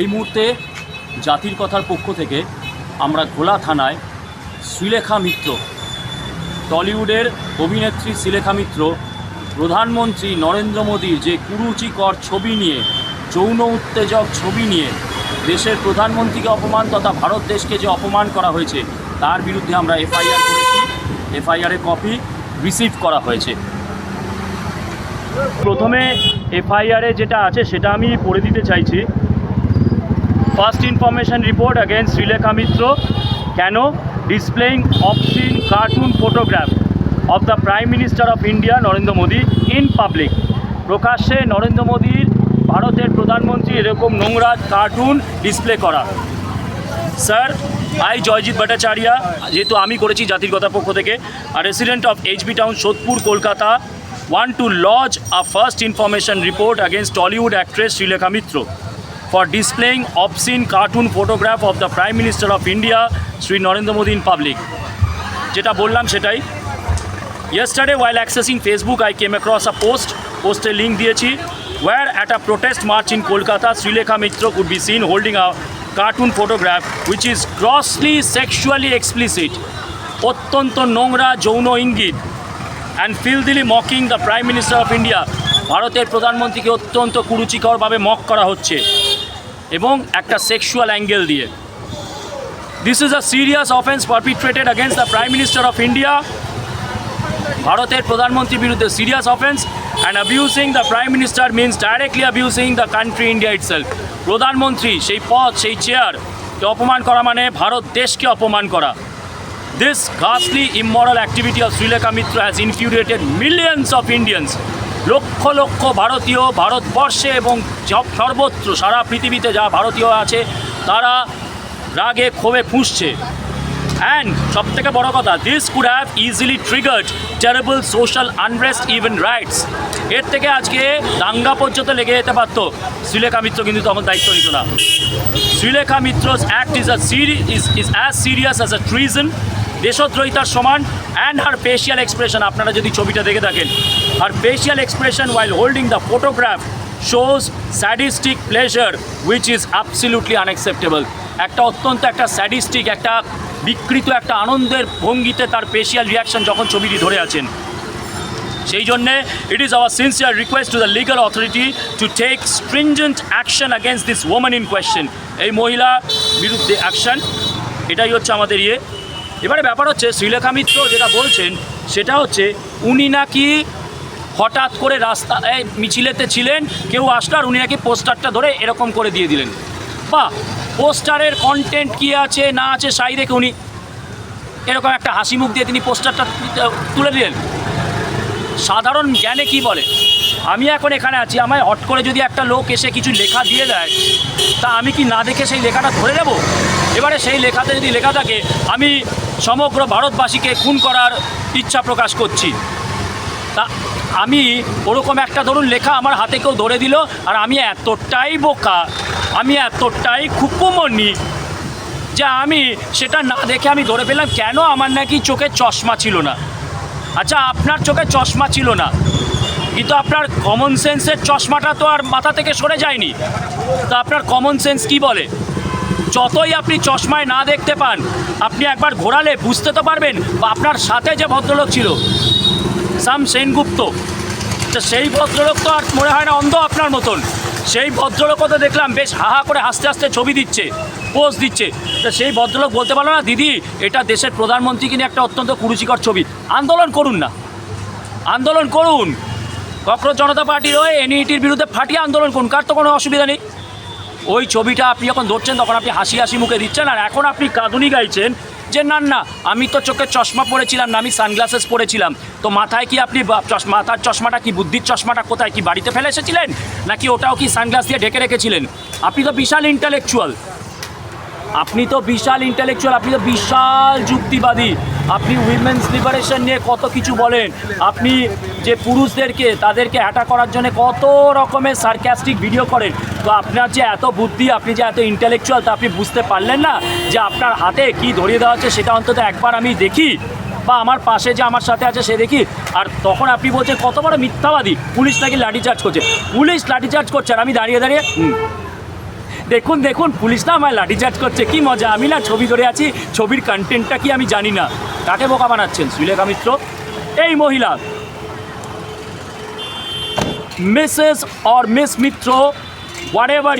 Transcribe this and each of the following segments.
এই মুহূর্তে জাতির কথার পক্ষ থেকে আমরা ঘোলা থানায় শ্রীলেখা মিত্র, টলিউডের অভিনেত্রী শ্রীলেখা মিত্র প্রধানমন্ত্রী নরেন্দ্র মোদীর যে কুরুচিকর ছবি নিয়ে, যৌন উত্তেজক ছবি নিয়ে দেশের প্রধানমন্ত্রীকে অপমান তথা ভারত দেশকে যে অপমান করা হয়েছে তার বিরুদ্ধে আমরা এফআইআর করেছি। এফআইআরের কপি রিসিভ করা হয়েছে। প্রথমে এফআইআরে যেটা আছে সেটা আমি পড়ে দিতে চাইছি। First information report against Sreelekha Mitra, কেন displaying obscene cartoon photograph of the prime minister of India Narendra Modi in public. প্রকাশ্যে নরেন্দ্র মোদীর, ভারতের প্রধানমন্ত্রী এরকম নোংরা কার্টুন ডিসপ্লে করা। স্যার, আই জয়জিৎ ভট্টাচার্য, যেহেতু আমি করেছি জাতির কথার পক্ষ থেকে, আর resident of HB town Sodepur Kolkata, want to lodge a first information report against Tollywood actress Srilekha Mitra for displaying obscene cartoon photograph of the Prime Minister of India, Sri Narendra Modi in public. যেটা বললাম সেটাই। Yesterday while accessing Facebook I came across a poster link দিয়েছি, where at a protest march in Kolkata Srilekha Mitra could be seen holding a cartoon photograph which is grossly sexually explicit, অত্যন্ত নোংরা যৌন ইঙ্গিত, and filthily mocking the Prime Minister of India, ভারতের প্রধানমন্ত্রীকে অত্যন্ত কুরুচিকরভাবে mock করা হচ্ছে এবং একটা সেক্সুয়াল অ্যাঙ্গেল দিয়ে। This is a serious offence perpetrated against the Prime Minister of India, ভারতের প্রধানমন্ত্রীর বিরুদ্ধে serious offence, and abusing the Prime Minister means directly abusing the country India itself. প্রধানমন্ত্রী সেই পদ, সেই চেয়ারকে অপমান করা মানে ভারত দেশকে অপমান করা। This ghastly immoral activity of Srilekha Mitra has infuriated millions of Indians. Lakh lakh ভারতীয় ভারতবর্ষে এবং সর্বত্র সারা পৃথিবীতে যা ভারতীয় আছে তারা রাগে ক্ষোভে ফুঁসছে। অ্যান্ড সবথেকে বড় কথা, this could have easily triggered terrible social unrest, even rights. এর থেকে আজকে দাঙ্গা পর্যন্ত লেগে যেতে পারত। শ্রীলেখা মিত্র কিন্তু তখন দায়িত্ব নিত না। Sreelekha Mitra's act is as serious as a treason, দেশদ্রোহিতার সমান। অ্যান্ড হার ফেশিয়াল এক্সপ্রেশন, আপনারা যদি ছবিটা দেখে থাকেন, her facial expression while holding the photograph shows sadistic pleasure which is absolutely unacceptable. একটা অত্যন্ত একটা স্যাডিস্টিক, একটা বিকৃত একটা আনন্দের ভঙ্গিতে তার ফেশিয়াল রিয়াকশন যখন ছবিটি ধরে আছেন। সেই জন্যে it is our sincere request to the legal authority to take stringent action against this woman in question. এই মহিলা বিরুদ্ধে অ্যাকশন, এটাই হচ্ছে আমাদের ইয়ে। এবারে ব্যাপার হচ্ছে শ্রীলেখা মিত্র যেটা বলছেন সেটা হচ্ছে উনি নাকি হঠাৎ করে রাস্তায় মিছিলেতে ছিলেন, কেউ আসলো আর উনি নাকি পোস্টারটা ধরে এরকম করে দিয়ে দিলেন। বা পোস্টারের কন্টেন্ট কী আছে না আছে সাই রেখে উনি এরকম একটা হাসি মুখ দিয়ে তিনি পোস্টারটা তুলে দিলেন। সাধারণ জ্ঞানে কি বলে, আমি এখন এখানে আছি, আমায় হট করে যদি একটা লোক এসে কিছু লেখা দিয়ে দেয় তা আমি কি না দেখে সেই লেখাটা ধরে নেব? এবারে সেই লেখাতে যদি লেখা থাকে আমি সমগ্র ভারতবাসীকে খুন করার ইচ্ছা প্রকাশ করছি, তা আমি ওরকম একটা ধরুন লেখা আমার হাতে কেউ ধরে দিল, আর আমি এতটাই বোকা, আমি এতটাই কুকুমনি যে আমি সেটা না দেখে আমি ধরে পেলাম। কেন? আমার নাকি চোখে চশমা ছিল না। আচ্ছা, আপনার চোখে চশমা ছিল না, কিন্তু আপনার কমন সেন্সের চশমাটা তো আর মাথা থেকে সরে যায়নি। তা আপনার কমন সেন্স কি বলে? যতই আপনি চশমায় না দেখতে পান, আপনি একবার ঘোরালে বুঝতে তো পারবেন। বা আপনার সাথে যে ভদ্রলোক ছিল সাম সেনগুপ্ত, তো সেই ভদ্রলোক তো আর মনে হয় না অন্ধ আপনার মতন। সেই ভদ্রলোকও তো দেখলাম বেশ হাহা করে হাসতে হাসতে ছবি দিচ্ছে, পোজ দিচ্ছে। তো সেই ভদ্রলোক বলতে পারলো না, দিদি এটা দেশের প্রধানমন্ত্রীকে নিয়ে একটা অত্যন্ত কুরুচিকর ছবি। আন্দোলন করুন না, আন্দোলন করুন, ককরোচ জনতা পার্টির হয়ে এনইটির বিরুদ্ধে ফাটিয়ে আন্দোলন করুন, কার তো কোনো অসুবিধা নেই। ওই ছবিটা আপনি যখন ধরছেন তখন আপনি হাসি হাসি মুখে দিচ্ছেন, আর এখন আপনি কাঁদুনি গাইছেন যে না না আমি তো চোখে চশমা পরেছিলাম না, আমি সানগ্লাসেস পরেছিলাম। তো মাথায় কি আপনি মাথার চশমাটা কি, বুদ্ধির চশমাটা কোথায়, কি বাড়িতে ফেলে এসেছিলেন নাকি ওটাও কি সানগ্লাস দিয়ে ঢেকে রেখেছিলেন? আপনি তো বিশাল ইন্টেলেকচুয়াল, আপনি তো বিশাল ইন্টেলেকচুয়াল, আপনি তো বিশাল যুক্তিবাদী। আপনি উইমেন্স লিবারেশন নিয়ে কত কিছু বলেন, আপনি যে পুরুষদেরকে তাদেরকে অ্যাটাক করার জন্য কত রকমের সার্কাস্টিক ভিডিও করেন। তো আপনার যে এত বুদ্ধি, আপনি যে এত ইন্টেলেকচুয়াল, তা আপনি বুঝতে পারলেন না যে আপনার হাতে কি ধরিয়ে দেওয়া হচ্ছে সেটা অন্তত একবার আমি দেখি, বা আমার পাশে যে আমার সাথে আছে সে দেখি। আর তখন আপনি বলছেন কত বড় মিথ্যাবাদী, পুলিশ নাকি লাঠিচার্জ করছে। পুলিশ লাঠিচার্জ করছে আর আমি দাঁড়িয়ে দাঁড়িয়ে দেখুন দেখুন পুলিশ না আমায় লাঠিচার্জ করছে, কি মজা, আমি না ছবি ধরে আছি, ছবির কন্টেন্টটা কি আমি জানি না। কাকে বোকা বানাচ্ছেন শ্রীলেখা মিত্র? এই মহিলা Mrs or Miss Mitra, whatever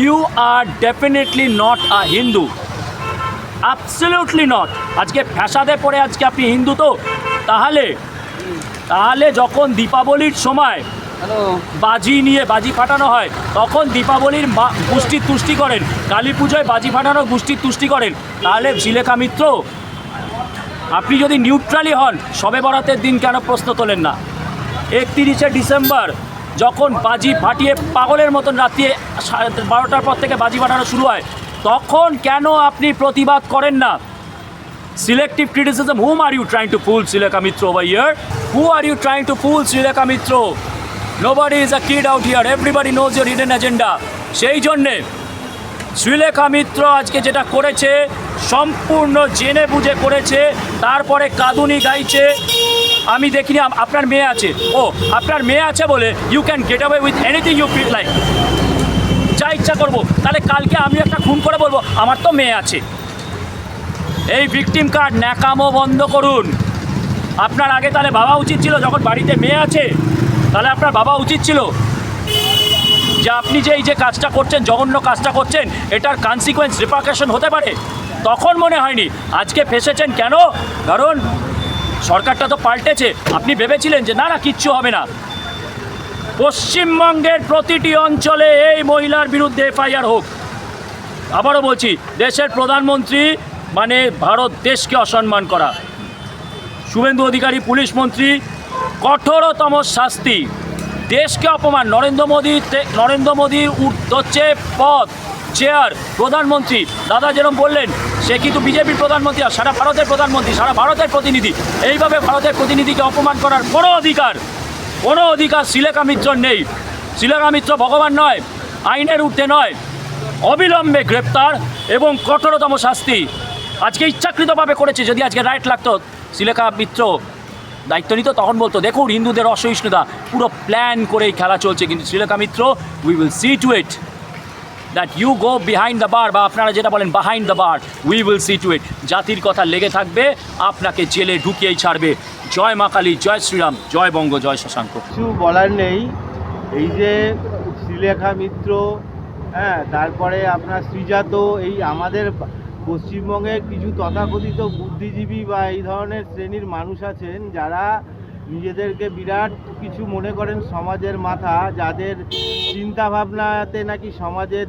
you are definitely not a Hindu, absolutely not. আজকে ফ্যাসাদে পড়ে আজকে আপনি হিন্দু তো, তাহলে যখন দীপাবলির সময় বাজি ফাটানো হয় তখন দীপাবলির গোষ্ঠীর তুষ্টি করেন, কালী পুজোয় বাজি ফাটানোর গোষ্ঠীর তুষ্টি করেন, তাহলে শ্রীলেখা মিত্র আপনি যদি নিউট্রালি হন শবে বরাতের দিন কেন প্রশ্ন তোলেন না? 31শে ডিসেম্বর যখন বাজি ফাটিয়ে পাগলের মতন রাত্রি 12টার পর থেকে বাজি ফাটানো শুরু হয়, তখন কেন আপনি প্রতিবাদ করেন না? Selective criticism, whom are you trying to fool, Srilekha Mitra, over here? Who are you trying to fool, Srilekha Mitra? Nobody is a kid out here, everybody knows your hidden agenda. সেই জন্যে শ্রীলেখা মিত্র আজকে যেটা করেছে সম্পূর্ণ জেনে বুঝে করেছে, তারপরে কাঁদুনি গাইছে। আমি দেখিনি আপনার মেয়ে আছে, ও আপনার মেয়ে আছে বলে you can get away with anything you feel like, যা ইচ্ছা করবো। তাহলে কালকে আমি একটা খুন করে বলবো আমার তো মেয়ে আছে। এই ভিকটিম কার্ড ন্যাকামো বন্ধ করুন। আপনার আগে তাহলে ভাবা উচিত ছিল, যখন বাড়িতে মেয়ে আছে তাহলে আপনার ভাবা উচিত ছিল যে আপনি যে এই যে কাজটা করছেন, জঘন্য কাজটা করছেন, এটার কনসিকুয়েন্স রিপারকাশন হতে পারে। তখন মনে হয়নি, আজকে ফেসেছেন কেন? কারণ সরকারটা তো পাল্টেছে, আপনি ভেবেছিলেন যে না কিচ্ছু হবে না। পশ্চিমবঙ্গের প্রতিটি অঞ্চলে এই মহিলার বিরুদ্ধে এফআইআর হোক। আবারও বলছি, দেশের প্রধানমন্ত্রী মানে ভারত দেশকে অসম্মান করা। শুভেন্দু অধিকারী পুলিশ মন্ত্রী, কঠোরতম শাস্তি। দেশকে অপমান। নরেন্দ্র মোদী হচ্ছে পদ, চেয়ার, প্রধানমন্ত্রী। দাদা যেরকম বললেন, সে কিন্তু বিজেপির প্রধানমন্ত্রী আর সারা ভারতের প্রধানমন্ত্রী, সারা ভারতের প্রতিনিধি। এইভাবে ভারতের প্রতিনিধিকে অপমান করার কোনো অধিকার শ্রীলেখা মিত্রর নেই। শ্রীলেখা মিত্র ভগবান নয়, আইনের ঊর্ধ্বে নয়। অবিলম্বে গ্রেপ্তার এবং কঠোরতম শাস্তি। আজকে ইচ্ছাকৃতভাবে করেছে। যদি আজকে রাইট লাগতো, শ্রীলেখা মিত্র দায়িত্ব নিত, তখন বলতো দেখুন হিন্দুদের অসহিষ্ণুতা, পুরো প্ল্যান করেই খেলা চলছে। কিন্তু Sreelekha Mitra, we will see to it that you go behind the bar, বা আপনারা যেটা বলেন behind the bar, we will see to it. জাতির কথা লেগে থাকবে, আপনাকে জেলে ঢুকিয়েই ছাড়বে। জয় মা কালী, জয় শ্রীরাম, জয় বঙ্গ, জয় শশাঙ্ক। কিছু বলার নেই। এই যে শ্রীলেখা মিত্র, হ্যাঁ, তারপরে আপনার শ্রীজাত, এই আমাদের পশ্চিমবঙ্গের কিছু তথাকথিত বুদ্ধিজীবী বা এই ধরনের শ্রেণীর মানুষ আছেন যারা নিজেদেরকে বিরাট কিছু মনে করেন, সমাজের মাথা, যাদের চিন্তাভাবনাতে নাকি সমাজের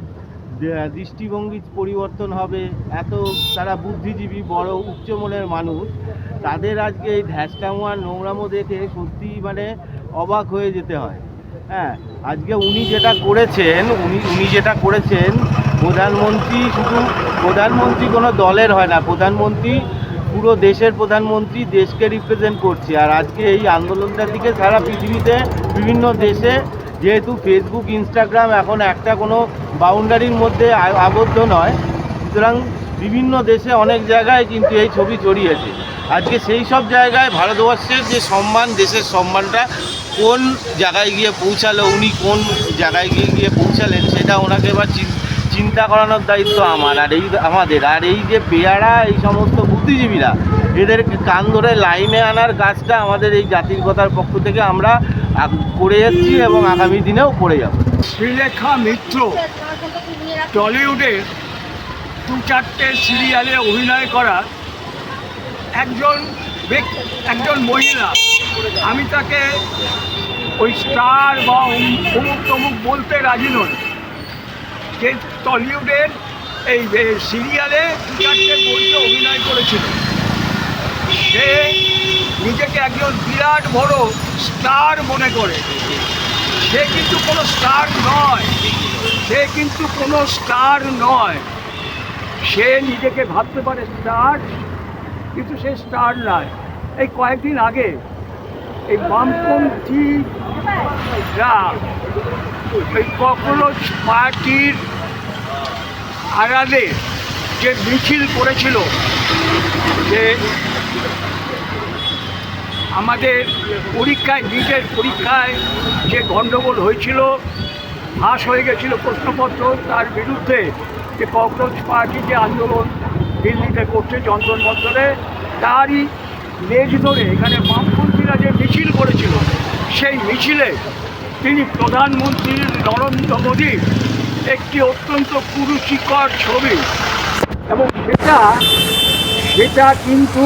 দৃষ্টিভঙ্গি পরিবর্তন হবে, এত তারা বুদ্ধিজীবী, বড় উচ্চ মনের মানুষ, তাদের আজকে এই ধ্যাসকামো আর নোংরামো দেখে সত্যি মানে অবাক হয়ে যেতে হয়। হ্যাঁ, আজকে উনি যেটা করেছেন প্রধানমন্ত্রী, শুধু প্রধানমন্ত্রী কোনো দলের হয় না, প্রধানমন্ত্রী পুরো দেশের প্রধানমন্ত্রী, দেশকে রিপ্রেজেন্ট করছে। আর আজকে এই আন্দোলনটার দিকে সারা পৃথিবীতে বিভিন্ন দেশে, যেহেতু ফেসবুক, ইনস্টাগ্রাম এখন একটা কোনো বাউন্ডারির মধ্যে আবদ্ধ নয়, সুতরাং বিভিন্ন দেশে অনেক জায়গায় কিন্তু এই ছবি ছড়িয়েছে। আজকে সেই সব জায়গায় ভারতবর্ষের যে সম্মান, দেশের সম্মানটা কোন জায়গায় গিয়ে পৌঁছালো, উনি কোন জায়গায় গিয়ে পৌঁছালেন, সেটা ওনাকে এবার চিন্তা করানোর দায়িত্ব আমাদের। আর এই যে পেয়ারা, এই সমস্ত বুদ্ধিজীবীরা, এদেরকে কান ধরে লাইনে আনার কাজটা আমাদের এই জাতিগতার পক্ষ থেকে আমরা করে যাচ্ছি এবং আগামী দিনেও করে যাব। শ্রীলেখা মিত্র টলিউডের 2-4টে সিরিয়ালে অভিনয় করা একজন মহিলা। আমি তাকে ওই স্টার বা অমুক তমুক বলতে রাজি নই। যে টলিউডের এই সিরিয়ালে 2-4টে বইতে অভিনয় করেছিল, সে নিজেকে একজন বিরাট বড় স্টার মনে করে। সে কিন্তু কোনো স্টার নয়, সে নিজেকে ভাবতে পারে স্টার, কিন্তু সে স্টার নয়। এই কয়েকদিন আগে এই বামপন্থীরা এই ককরোচ পার্টির আড়ালে যে মিছিল করেছিল, যে আমাদের পরীক্ষায়, নিজের পরীক্ষায় যে গণ্ডগোল হয়েছিল, ফাঁস হয়ে গেছিল প্রশ্নপত্র তার বিরুদ্ধে, যে ককরোচ পার্টি যে আন্দোলন দিল্লিতে করছে যন্ত্র মন্ত্রে, তারই লেজ ধরে এখানে বামপন্থীরা যে মিছিল করেছিল, সেই মিছিলে তিনি প্রধানমন্ত্রী নরেন্দ্র মোদীর একটি অত্যন্ত কুরুচিকর ছবি, এবং সেটা কিন্তু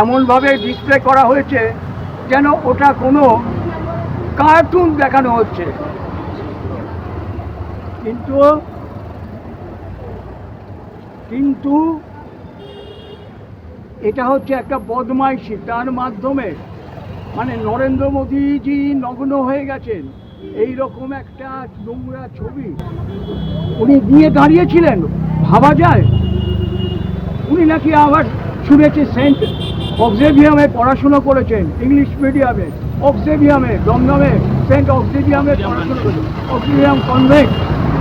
এমনভাবে ডিসপ্লে করা হয়েছে যেন ওটা কোনো কার্টুন দেখানো হচ্ছে। কিন্তু এটা হচ্ছে একটা বদমাইশি, তার মাধ্যমে মানে নরেন্দ্র মোদীজি নগ্ন হয়ে গেছেন এই রকম একটা নোংরা ছবি উনি নিয়ে দাঁড়িয়েছিলেন। ভাবা যায়? উনি নাকি আবার শুনেছি সেন্ট অক্সেভিয়ামে পড়াশুনো করেছেন, ইংলিশ মিডিয়ামে, অক্সেভিয়ামে, দমদমে সেন্ট অক্সেভিয়ামে পড়াশুনো করেছেন। অক্সেভিয়াম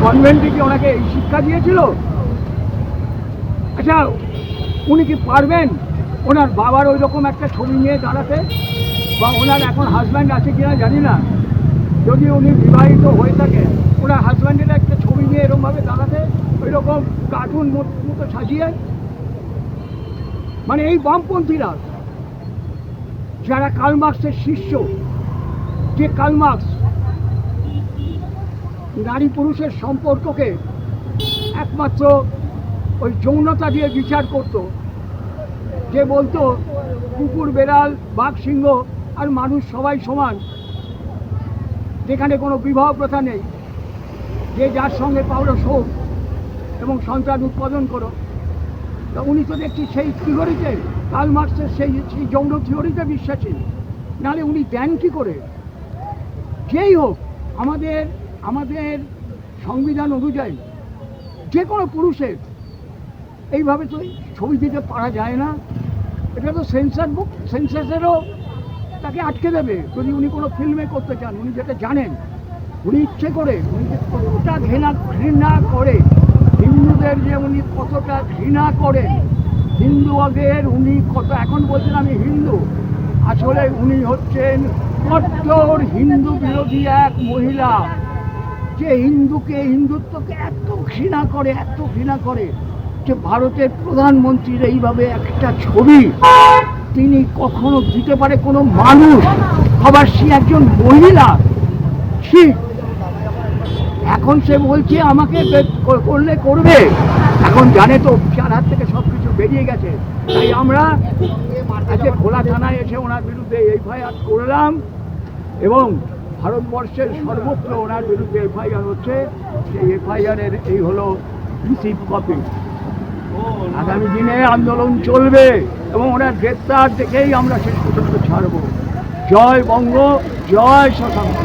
কনভেন্টে কি ওনাকে এই শিক্ষা দিয়েছিল? আচ্ছা, উনি কি পারবেন ওনার বাবার ওই রকম একটা ছবি নিয়ে দাঁড়াতে? বা ওনার এখন হাজব্যান্ড আছে কিনা জানি না, যদি উনি বিবাহিত হয়ে থাকেন ওনার হাজব্যান্ডের একটা ছবি নিয়ে এরকমভাবে দাঁড়াতে, ওই রকম কার্টুন মতো সাজিয়ে? মানে এই বামপন্থীরা যারা কার্ল মার্কসের শিষ্য, যে কার্ল মার্কস নারী পুরুষের সম্পর্ককে একমাত্র ওই যৌনতা দিয়ে বিচার করত, যে বলতো কুকুর, বেড়াল, বাঘ, সিংহ আর মানুষ সবাই সমান, যেখানে কোনো বিবাহ প্রথা নেই, যে যার সঙ্গে পাওয়া শোক এবং সন্তান উৎপাদন করো। তা উনি তো দেখছি সেই থিওরিতে, কার্ল মার্কসের সেই যৌন থিওরিতে বিশ্বাসী, নাহলে উনি দেন কী করে? যেই হোক, আমাদের সংবিধান অনুযায়ী যে কোনো পুরুষের এইভাবে তো ছবি দিতে পারা যায় না। এটা তো সেন্সারেরও তাকে আটকে দেবে যদি উনি কোনো ফিল্মে করতে চান। উনি যেটা জানেন, উনি ইচ্ছে করে, উনি যে কতটা ঘৃণা করে হিন্দুদের, যে উনি কতটা ঘৃণা করেন হিন্দুদের, উনি কত, এখন বলছেন আমি হিন্দু, আসলে উনি হচ্ছেন কট্টর হিন্দু বিরোধী এক মহিলা, যে হিন্দুত্বকে এত ঘৃণা করে যে ভারতের প্রধানমন্ত্রীর এইভাবে একটা ছবি তিনি কখনো দিতে পারে কোনো মানুষ, আবার সে একজন মহিলা। ঠিক এখন সে বলছে আমাকে করলে করবে, এখন জানে তো চার হাত থেকে সব কিছু বেরিয়ে গেছে। তাই আমরা আজকে খোলা থানায় এসে ওনার বিরুদ্ধে এফআইআর করলাম, এবং ভারতবর্ষের সর্বত্র ওনার বিরুদ্ধে এফআইআর হচ্ছে। সেই এফআইআরের এই হলো রিসিভ কপি। আগামী দিনে আন্দোলন চলবে এবং ওনার গ্রেপ্তার দেখেই আমরা শেষ পর্যন্ত ছাড়ব। জয় বঙ্গ, জয় শশাঙ্ক।